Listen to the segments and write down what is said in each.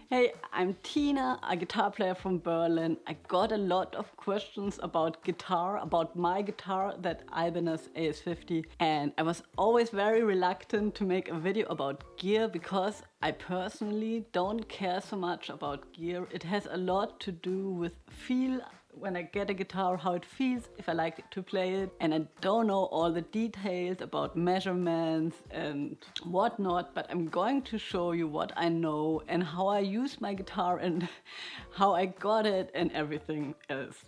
Hey, I'm Tina, a guitar player from Berlin. I got a lot of questions about guitar, about my guitar, that Ibanez AS50, and I was always very reluctant to make a video about gear because I personally don't care so much about gear. It has a lot to do with feel when I get a guitar, how it feels, if I like to play it, and I don't know all the details about measurements and whatnot, but I'm going to show you what I know and how I use my guitar and how I got it and everything else.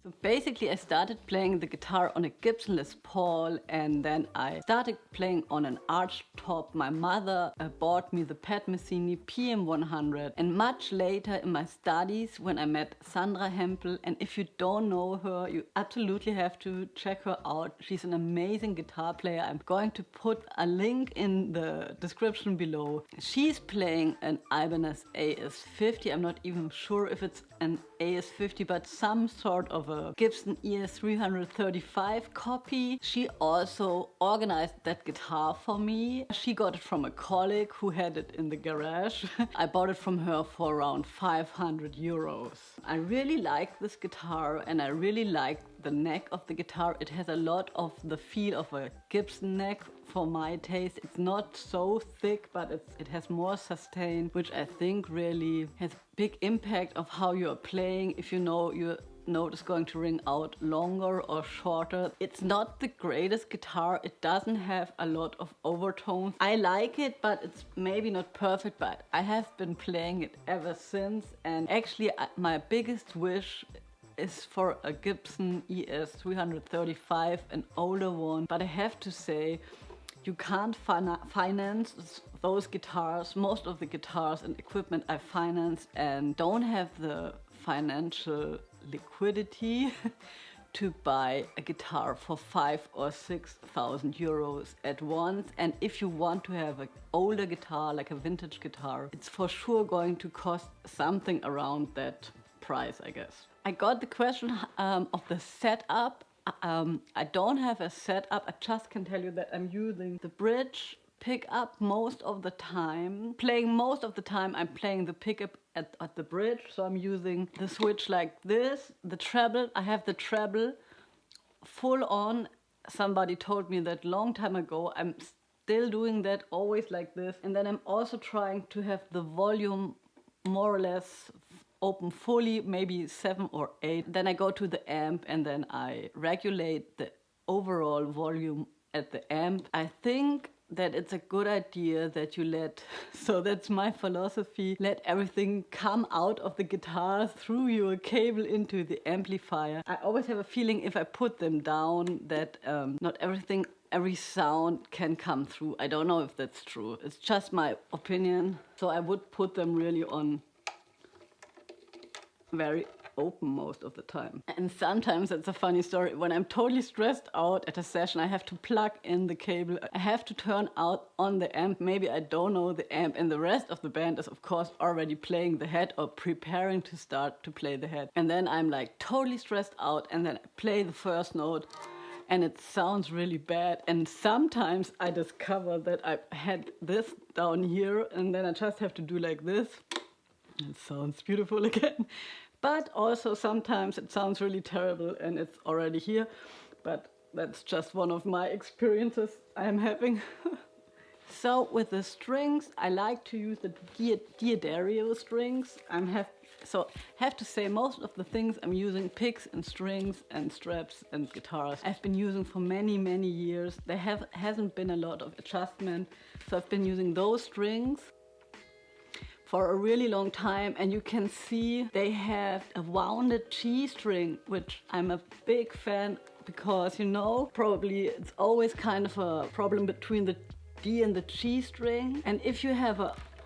So basically I started playing the guitar on a Gibson Les Paul, and then I started playing on an arch top. My mother bought me the Pat Messini PM100, and much later in my studies when I met Sandra Hempel, and if you don't know her, you absolutely have to check her out. She's an amazing guitar player. I'm going to put a link in the description below. She's playing an Ibanez AS50. I'm not even sure if it's an AS50, but some sort of a Gibson ES335 copy. She also organized that guitar for me. She got it from a colleague who had it in the garage. I bought it from her for around 500 euros. I really like this guitar and I really like the neck of the guitar. It has a lot of the feel of a Gibson neck for my taste. It's not so thick, but it has more sustain, which I think really has big impact of how you're playing. If you know your note is going to ring out longer or shorter. It's not the greatest guitar. It doesn't have a lot of overtones. I like it, but it's maybe not perfect, but I have been playing it ever since. And actually my biggest wish is for a Gibson ES335, an older one, but I have to say you can't finance those guitars. Most of the guitars and equipment I finance and don't have the financial liquidity to buy a guitar for 5,000 or 6,000 euros at once. And if you want to have an older guitar, like a vintage guitar, it's for sure going to cost something around that price, I guess. I got the question of the setup. I don't have a setup. I just can tell you that I'm using the bridge pickup most of the time. Most of the time I'm playing the pickup at the bridge, so I'm using the switch like this. The treble, I have the treble full on. Somebody told me that long time ago. I'm still doing that, always like this. And then I'm also trying to have the volume more or less open fully, maybe 7 or 8. Then I go to the amp and then I regulate the overall volume at the amp. I think that it's a good idea that you so that's my philosophy, let everything come out of the guitar through your cable into the amplifier. I always have a feeling if I put them down that not every sound can come through. I don't know if that's true. It's just my opinion. So I would put them really on very open most of the time. And sometimes it's a funny story. When I'm totally stressed out at a session, I have to plug in the cable. I have to turn out on the amp. Maybe I don't know the amp, and the rest of the band is of course already playing the head or preparing to start to play the head. And then I'm like totally stressed out, and then I play the first note and it sounds really bad. And sometimes I discover that I had this down here and then I just have to do like this. It sounds beautiful again. But also sometimes it sounds really terrible and it's already here. But that's just one of my experiences I'm having. So with the strings, I like to use the D'Addario strings. Have to say most of the things I'm using, picks and strings and straps and guitars, I've been using for many, many years. There hasn't been a lot of adjustment. So I've been using those strings for a really long time, and you can see they have a wounded G string, which I'm a big fan because, you know, probably it's always kind of a problem between the D and the G string. And if you have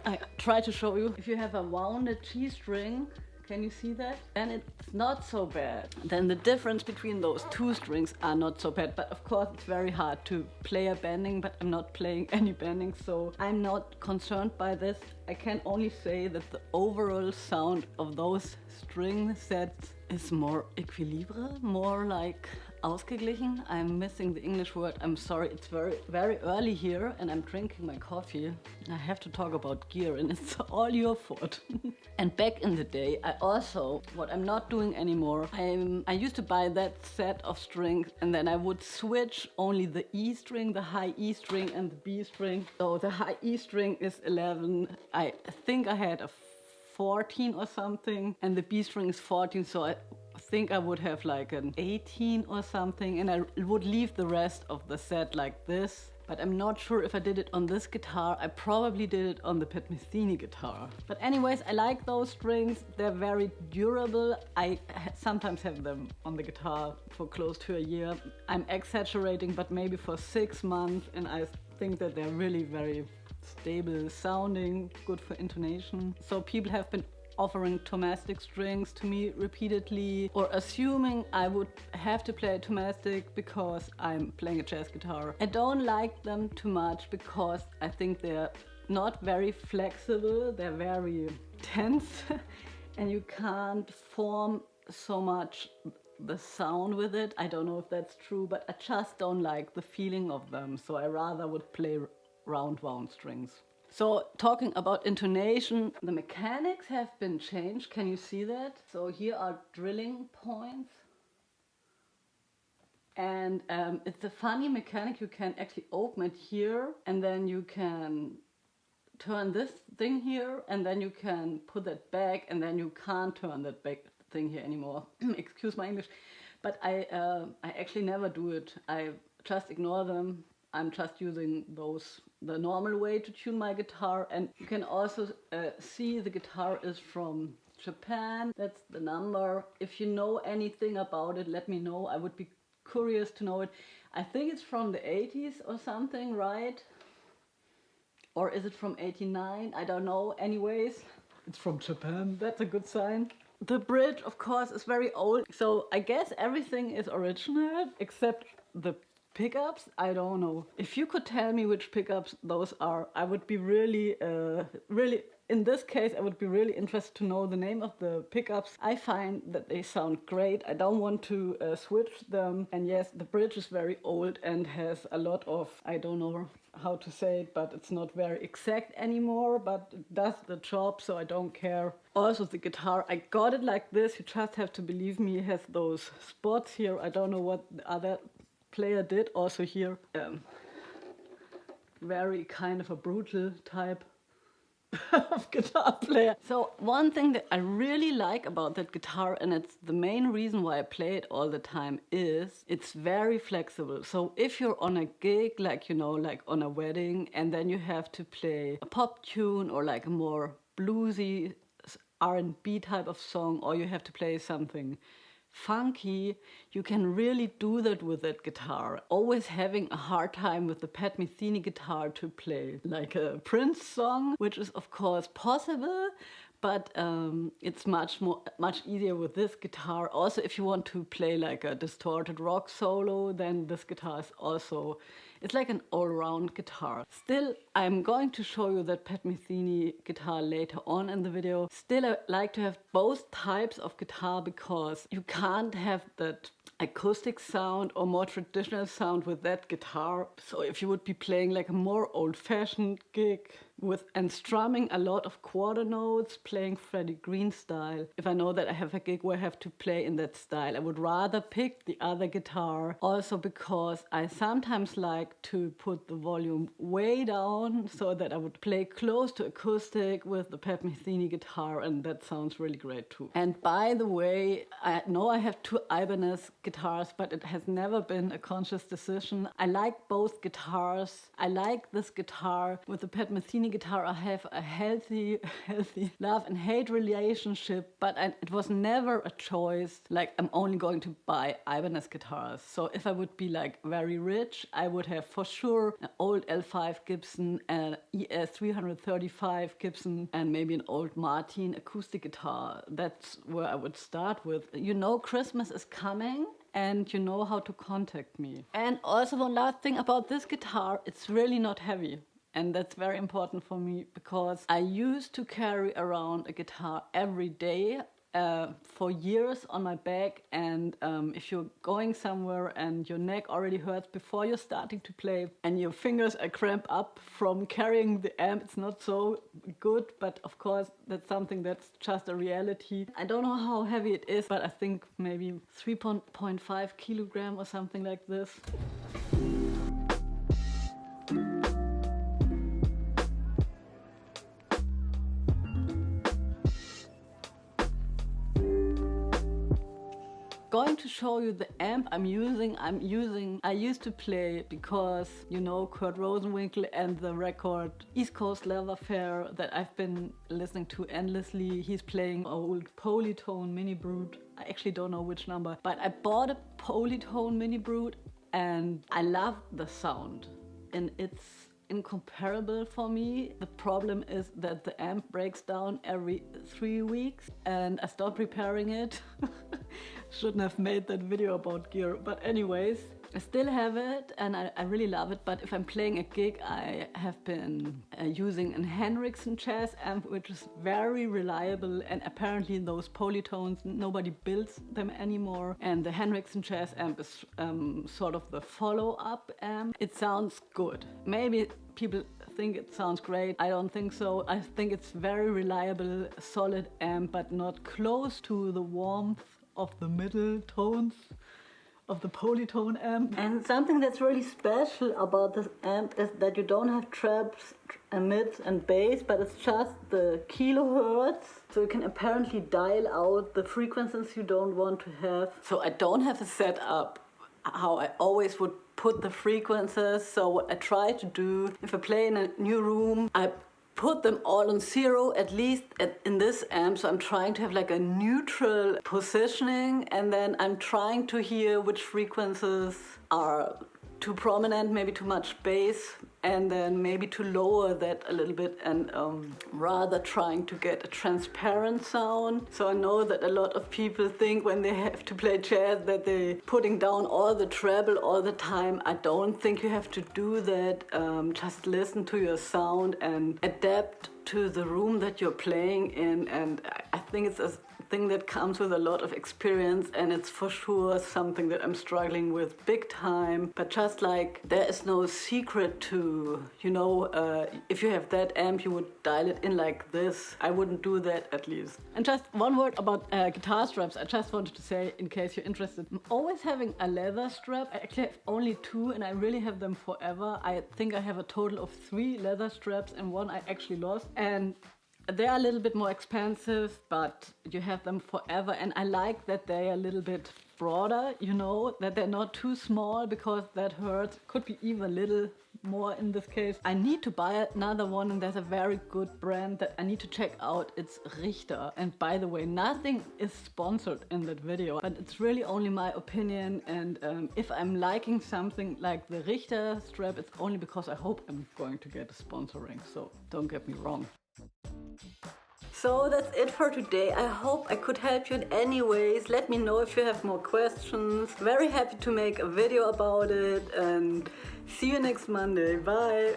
I try to show you, if you have a wounded G string, can you see that? Then it's not so bad. Then the difference between those two strings are not so bad. But of course it's very hard to play a bending, but I'm not playing any bending, so I'm not concerned by this. I can only say that the overall sound of those string sets is more equilibre, more like Ausgeglichen. I'm missing the English word. I'm sorry, it's very early here and I'm drinking my coffee. I have to talk about gear and it's all your fault. And back in the day, I also, what I'm not doing anymore, I used to buy that set of strings and then I would switch only the E string, the high E string and the B string. So the high E string is 11. I think I had a 14 or something and the B string is 14, so I think I would have like an 18 or something and I would leave the rest of the set like this. But I'm not sure if I did it on this guitar. I probably did it on the Mistvieh guitar. But anyways, I like those strings. They're very durable. I sometimes have them on the guitar for close to a year. I'm exaggerating, but maybe for 6 months, and I think that they're really very stable sounding, good for intonation. So people have been offering tomastic strings to me repeatedly, or assuming I would have to play a tomastic because I'm playing a jazz guitar. I don't like them too much because I think they're not very flexible, they're very tense and you can't form so much the sound with it. I don't know if that's true, but I just don't like the feeling of them, so I rather would play round wound strings. So talking about intonation, the mechanics have been changed. Can you see that? So here are drilling points. And it's a funny mechanic. You can actually open it here and then you can turn this thing here and then you can put that back and then you can't turn that back thing here anymore. Excuse my English. But I actually never do it. I just ignore them. I'm just using those the normal way to tune my guitar, and you can also see the guitar is from Japan. That's the number. If you know anything about it, let me know. I would be curious to know it. I think it's from the 80s or something, right? Or is it from 89? I don't know. Anyways, it's from Japan. That's a good sign. The bridge, of course, is very old, so I guess everything is original except the pickups. I don't know. If you could tell me which pickups those are, I would be really, in this case, I would be really interested to know the name of the pickups. I find that they sound great. I don't want to switch them. And yes, the bridge is very old and has a lot of, I don't know how to say it, but it's not very exact anymore, but it does the job, so I don't care. Also the guitar, I got it like this. You just have to believe me, it has those spots here. I don't know what the other player did. Also here, very kind of a brutal type of guitar player. So one thing that I really like about that guitar, and it's the main reason why I play it all the time, is it's very flexible. So if you're on a gig, like, you know, like on a wedding, and then you have to play a pop tune or like a more bluesy R&B type of song, or you have to play something funky, you can really do that with that guitar. Always having a hard time with the Mistvieh guitar to play like a Prince song, which is of course possible, but it's much easier with this guitar. Also, if you want to play like a distorted rock solo, then this guitar is also, it's like an all-round guitar. Still, I'm going to show you that Mistvieh guitar later on in the video. Still, I like to have both types of guitar because you can't have that acoustic sound or more traditional sound with that guitar. So if you would be playing like a more old-fashioned gig and strumming a lot of quarter notes, playing Freddie Green style, if I know that I have a gig where I have to play in that style, I would rather pick the other guitar. Also because I sometimes like to put the volume way down so that I would play close to acoustic with the Mistvieh guitar, and that sounds really great too. And by the way, I know I have 2 Ibanez guitars, but it has never been a conscious decision. I like both guitars. I like this guitar. With the Mistvieh guitar, I have a healthy love and hate relationship, but it was never a choice. Like, I'm only going to buy Ibanez guitars. So if I would be like very rich, I would have for sure an old L5 Gibson, an ES 335 Gibson, and maybe an old Martin acoustic guitar. That's where I would start with. You know, Christmas is coming and you know how to contact me. And also one last thing about this guitar, it's really not heavy. And that's very important for me because I used to carry around a guitar every day for years on my back, and if you're going somewhere and your neck already hurts before you're starting to play and your fingers are cramped up from carrying the amp, it's not so good, but of course that's something that's just a reality. I don't know how heavy it is, but I think maybe 3.5 kilogram or something like this. Going to show you the amp I used to play because, you know, Kurt Rosenwinkel and the record East Coast Leather Fair that I've been listening to endlessly. He's playing old Polytone Mini Brute. I actually don't know which number, but I bought a Polytone Mini Brute and I love the sound, and it's incomparable for me. The problem is that the amp breaks down every 3 weeks and I stopped repairing it. Shouldn't have made that video about gear, but anyways, I still have it and I really love it. But if I'm playing a gig, I have been using a Henriksen jazz amp, which is very reliable, and apparently those Polytones, nobody builds them anymore, and the Henriksen jazz amp is sort of the follow-up amp. It sounds good. Maybe people think it sounds great. I don't think so. I think it's very reliable, solid amp, but not close to the warmth of the middle tones of the Polytone amp. And something that's really special about this amp is that you don't have trebles, mids and bass, but it's just the kilohertz. So you can apparently dial out the frequencies you don't want to have. So I don't have a setup how I always would put the frequencies. So what I try to do, if I play in a new room, I put them all on 0, at least in this amp. So I'm trying to have like a neutral positioning, and then I'm trying to hear which frequencies are too prominent, maybe too much bass, and then maybe to lower that a little bit, and rather trying to get a transparent sound. So I know that a lot of people think when they have to play jazz that they're putting down all the treble all the time. I don't think you have to do that. Just listen to your sound and adapt to the room that you're playing in, and I think it's a thing that comes with a lot of experience, and it's for sure something that I'm struggling with big time. But just like there is no secret to, you know, if you have that amp you would dial it in like this. I wouldn't do that, at least. And just one word about guitar straps. I just wanted to say, in case you're interested, I'm always having a leather strap. I actually have only 2 and I really have them forever. I think I have a total of 3 leather straps and one I actually lost. And they are a little bit more expensive, but you have them forever, and I like that they are a little bit broader, you know, that they're not too small, because that hurts. Could be even a little more in this case. I need to buy another one, and there's a very good brand that I need to check out. It's Richter. And by the way, nothing is sponsored in that video, but it's really only my opinion, and if I'm liking something like the Richter strap, it's only because I hope I'm going to get a sponsoring, so don't get me wrong. So that's it for today. I hope I could help you in any ways. Let me know if you have more questions. Very happy to make a video about it, and see you next Monday. Bye!